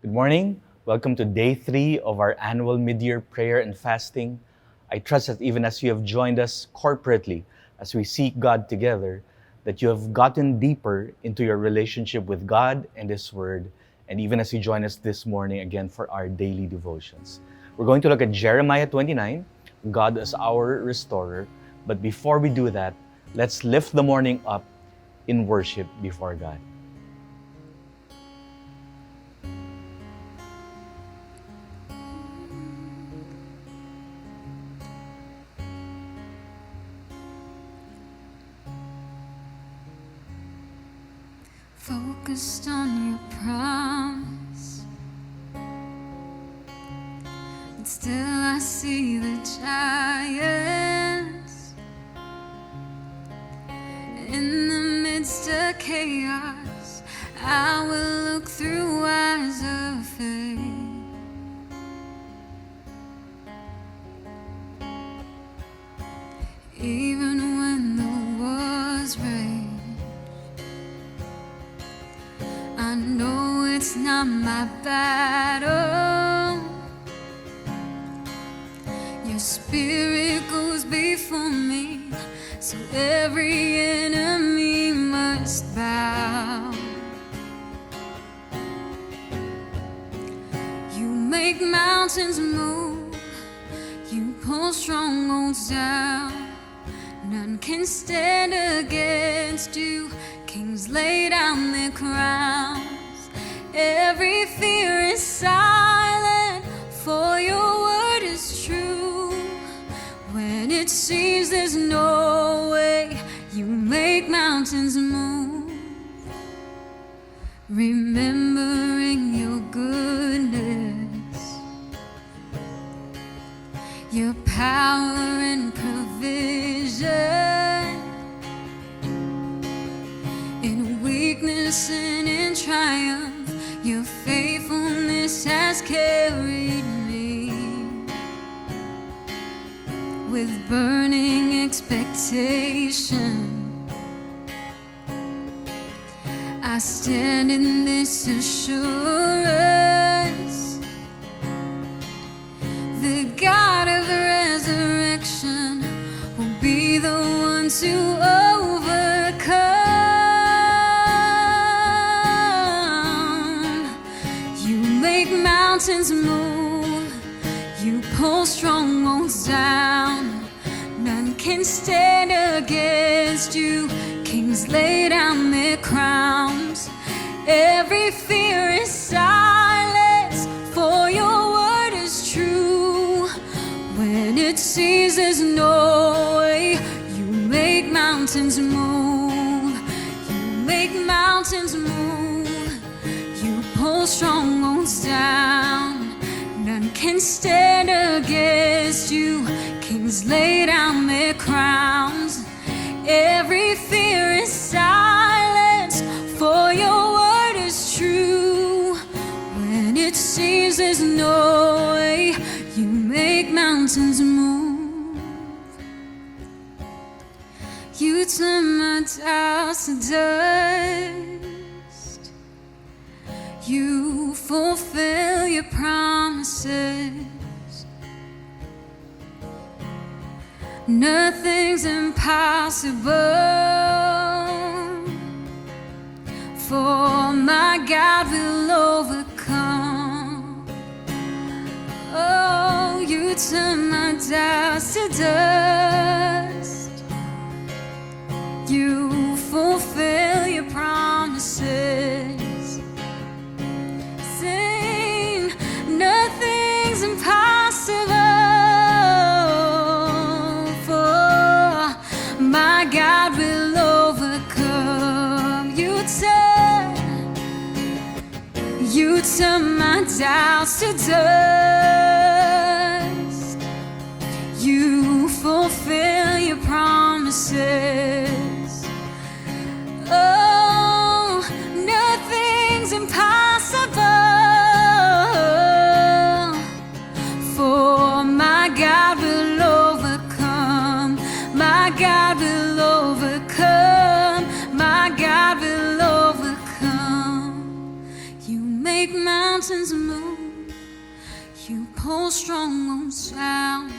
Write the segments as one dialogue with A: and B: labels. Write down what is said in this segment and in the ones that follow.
A: Good morning. Welcome to day 3 of our annual mid-year prayer and fasting. I trust that even as you have joined us corporately, as we seek God together, that you have gotten deeper into your relationship with God and His Word, and even as you join us this morning again for our daily devotions. We're going to look at Jeremiah 29, God as our restorer. But before we do that, let's lift the morning up in worship before God.
B: Focused on your promise, and still I see the giants in the midst of chaos. I will look through eyes of faith. Even when the wars rage, I know it's not my battle. Your spirit goes before me, so every enemy must bow. You make mountains move, you pull strongholds down. None can stand against you. Kings lay down their crowns. Every fear is silent, for your word is true. When it seems there's no way, you make mountains move. Remembering your goodness, your power and provision. Weakness and in triumph, your faithfulness has carried me. With burning expectation, I stand in this assurance: the God of resurrection will be the one to overcome. Mountains move, you pull strongholds down. None can stand against you. Kings lay down their crowns. Every fear is silenced, for your word is true. When it seems there's no way, you make mountains move. You make mountains move, you pull strongholds down. None can stand against you. Kings lay down their crowns. Every fear is silenced, for your word is true. When it seems there's no way, you make mountains move. You turn my doubts to dust. You fulfill your promises. Nothing's impossible, for my God will overcome. Oh, you turn my doubts to dust. You fulfill your promises. Sing, nothing's impossible, for my God will overcome. You turn my doubts to dust. You fulfill your promises. Oh, nothing's impossible, for my God will overcome. My God will overcome. My God will overcome. You make mountains mountains move. You pull strong walls down.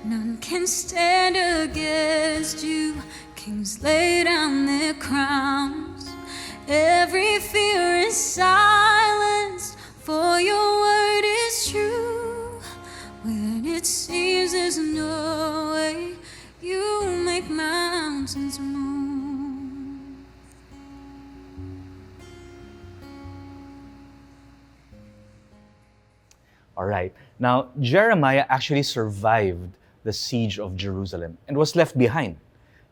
B: None can stand against you. Kings lay down their crowns. Every fear is silenced, for your word is true. When it seems there's no way, you make mountains move.
A: All right. Now, Jeremiah actually survived the siege of Jerusalem and was left behind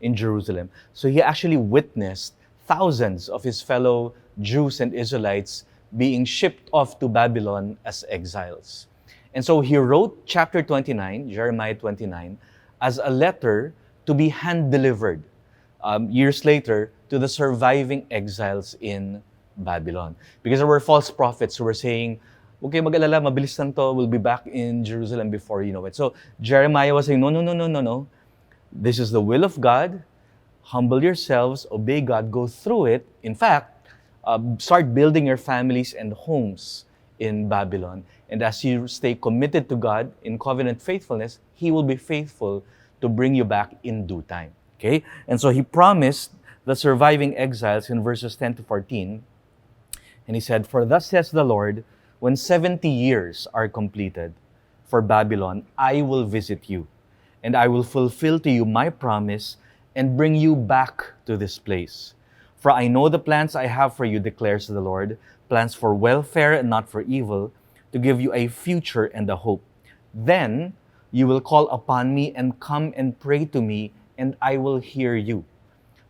A: in Jerusalem. So he actually witnessed thousands of his fellow Jews and Israelites being shipped off to Babylon as exiles. And so he wrote chapter 29, Jeremiah 29, as a letter to be hand-delivered years later to the surviving exiles in Babylon. Because there were false prophets who were saying, okay, mag-alala, mabilis lang to, we'll be back in Jerusalem before you know it. So Jeremiah was saying, no. This is the will of God. Humble yourselves, obey God, go through it. In fact, start building your families and homes in Babylon. And as you stay committed to God in covenant faithfulness, He will be faithful to bring you back in due time. Okay? And so He promised the surviving exiles in verses 10 to 14. And He said, "For thus says the Lord, when 70 years are completed for Babylon, I will visit you, and I will fulfill to you my promise and bring you back to this place. For I know the plans I have for you, declares the Lord, plans for welfare and not for evil, to give you a future and a hope. Then you will call upon me and come and pray to me, and I will hear you.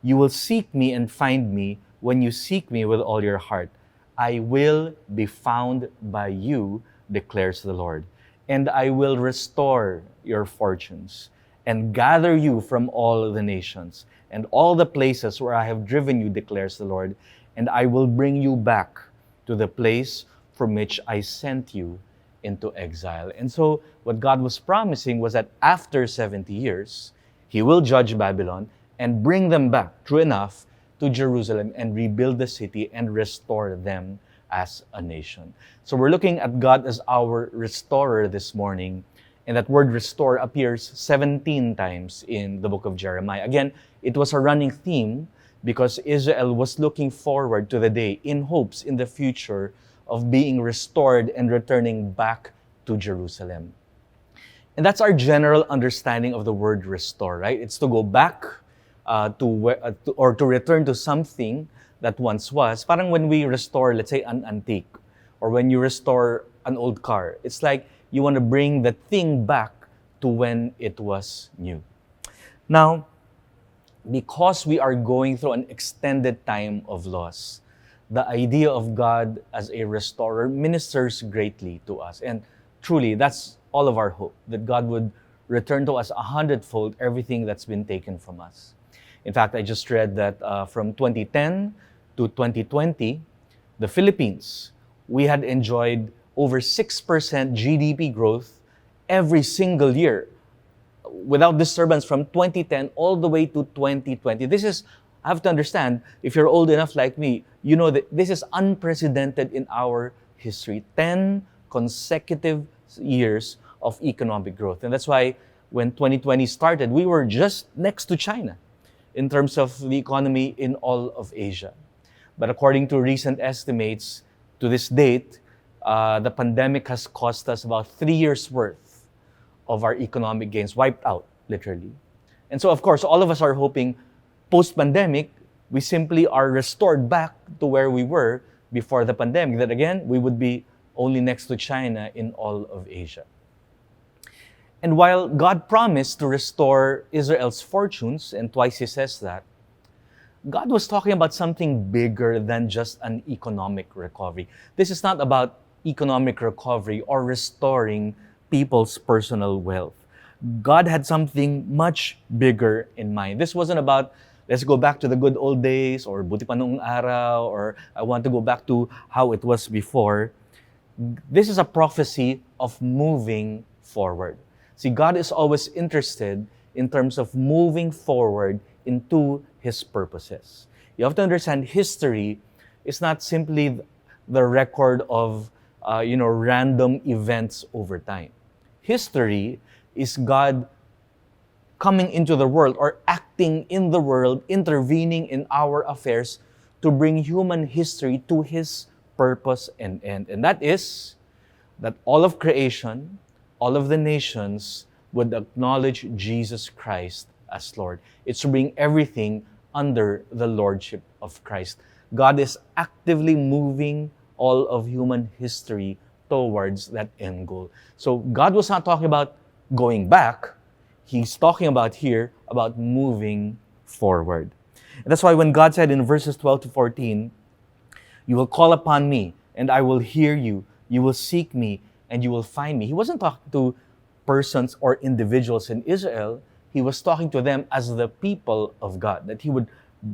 A: You will seek me and find me when you seek me with all your heart. I will be found by you, declares the Lord, and I will restore your fortunes and gather you from all the nations and all the places where I have driven you, declares the Lord, and I will bring you back to the place from which I sent you into exile." And so what God was promising was that after 70 years, He will judge Babylon and bring them back, true enough, to Jerusalem and rebuild the city and restore them as a nation. So we're looking at God as our restorer this morning. And that word restore appears 17 times in the book of Jeremiah. Again, it was a running theme because Israel was looking forward to the day in hopes in the future of being restored and returning back to Jerusalem. And that's our general understanding of the word restore, right? It's to go back to return to something that once was. Parang when we restore, let's say, an antique, or when you restore an old car, it's like you want to bring the thing back to when it was new. Now, because we are going through an extended time of loss, the idea of God as a restorer ministers greatly to us. And truly, that's all of our hope, that God would return to us 100-fold everything that's been taken from us. In fact, I just read that from 2010 to 2020, the Philippines, we had enjoyed over 6% GDP growth every single year without disturbance from 2010 all the way to 2020. This is, I have to understand, if you're old enough like me, you know that this is unprecedented in our history. 10 consecutive years of economic growth. And that's why when 2020 started, we were just next to China in terms of the economy in all of Asia. But according to recent estimates, to this date, the pandemic has cost us about 3 years' worth of our economic gains, wiped out, literally. And so, of course, all of us are hoping post-pandemic, we simply are restored back to where we were before the pandemic. That again, we would be only next to China in all of Asia. And while God promised to restore Israel's fortunes, and twice He says that, God was talking about something bigger than just an economic recovery. This is not about economic recovery or restoring people's personal wealth. God had something much bigger in mind. This wasn't about, let's go back to the good old days, or buti pa noong araw, or I want to go back to how it was before. This is a prophecy of moving forward. See, God is always interested in terms of moving forward into His purposes. You have to understand, history is not simply the record of random events over time. History is God coming into the world or acting in the world, intervening in our affairs to bring human history to His purpose and end. And that is that all of creation, all of the nations would acknowledge Jesus Christ as Lord. It's to bring everything under the Lordship of Christ. God is actively moving all of human history towards that end goal. So God was not talking about going back. He's talking about here about moving forward. And that's why when God said in verses 12 to 14, "You will call upon me, and I will hear you. You will seek me, and you will find me." He wasn't talking to persons or individuals in Israel. He was talking to them as the people of God, that He would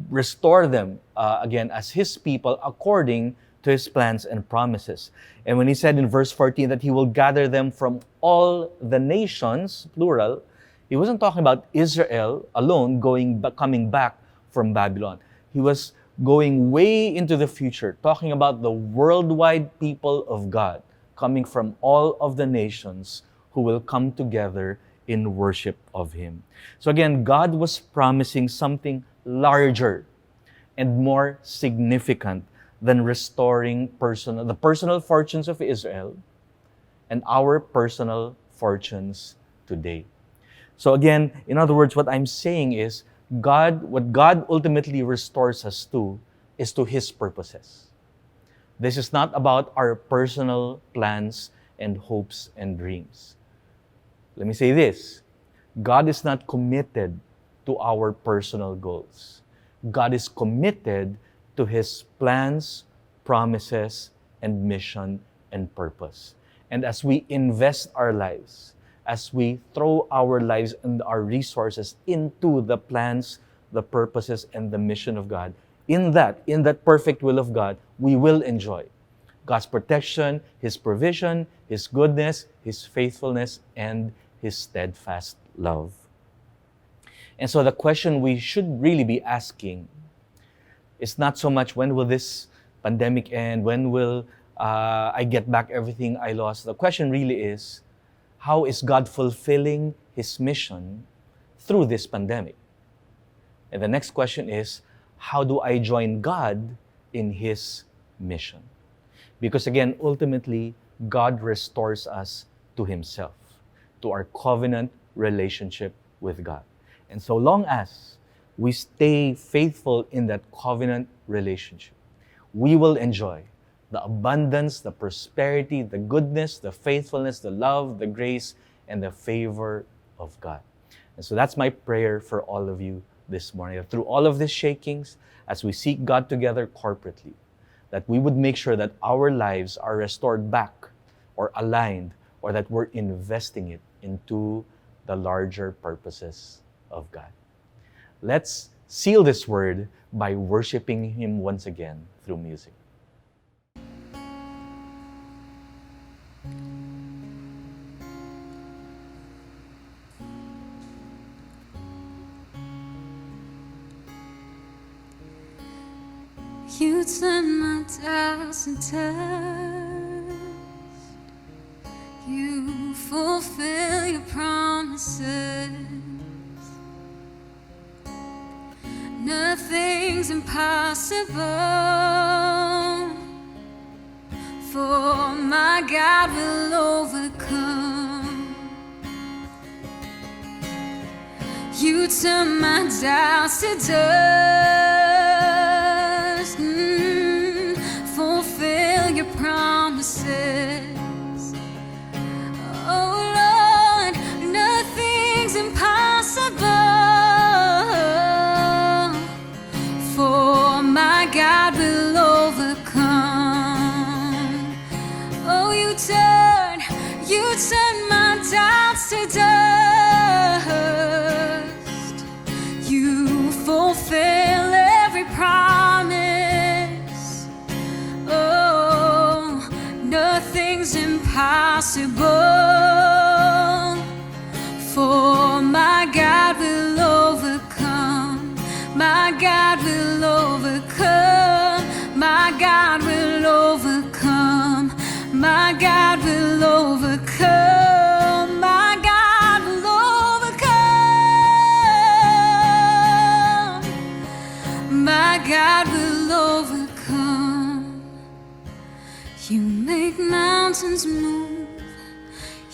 A: restore them again as His people according to His plans and promises. And when He said in verse 14 that He will gather them from all the nations, plural, He wasn't talking about Israel alone coming back from Babylon. He was going way into the future, talking about the worldwide people of God coming from all of the nations who will come together in worship of Him. So again, God was promising something larger and more significant than restoring the personal fortunes of Israel and our personal fortunes today. So again, in other words, what I'm saying is, what God ultimately restores us to is to His purposes. This is not about our personal plans and hopes and dreams. Let me say this. God is not committed to our personal goals. God is committed to His plans, promises, and mission and purpose. And as we invest our lives, as we throw our lives and our resources into the plans, the purposes, and the mission of God, in that perfect will of God, we will enjoy God's protection, His provision, His goodness, His faithfulness, and His steadfast love. And so the question we should really be asking is not so much, when will this pandemic end? When will I get back everything I lost? The question really is, how is God fulfilling His mission through this pandemic? And the next question is, how do I join God in His mission? Because again, ultimately, God restores us to Himself, to our covenant relationship with God. And so long as we stay faithful in that covenant relationship, we will enjoy the abundance, the prosperity, the goodness, the faithfulness, the love, the grace, and the favor of God. And so that's my prayer for all of you this morning. That through all of these shakings, as we seek God together corporately, that we would make sure that our lives are restored back or aligned, or that we're investing it into the larger purposes of God. Let's seal this word by worshiping Him once again through music.
B: You turn my doubts and tests. You fulfill your promises. Nothing's impossible, for my God will overcome. You turn my doubts to dust. Fulfill your promises. Oh Lord, nothing's impossible, for my God will overcome. Oh, you turn my doubts to dust. You fulfill every promise. Oh, nothing's impossible, for my God will overcome. My God will overcome. My God will overcome. My God will overcome. My God will overcome. My God will overcome. You make mountains move.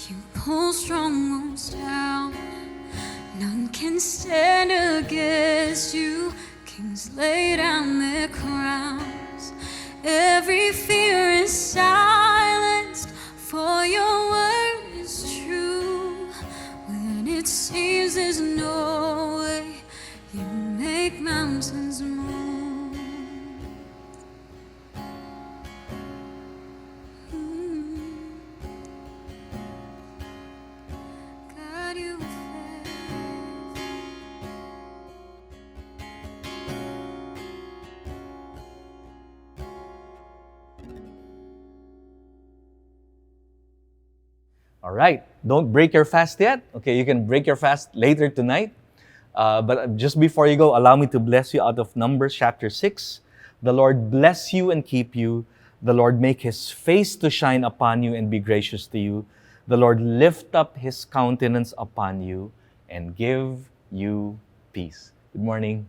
B: You pull strongholds down. None can stand against you. Kings lay down their crowns. Every fear is silenced, for your word is true. When it seems there's no way, you make mountains move. God, you fail.
A: All right, don't break your fast yet. Okay, you can break your fast later tonight. But just before you go, allow me to bless you out of Numbers chapter 6. The Lord bless you and keep you. The Lord make his face to shine upon you and be gracious to you. The Lord lift up his countenance upon you and give you peace. Good morning.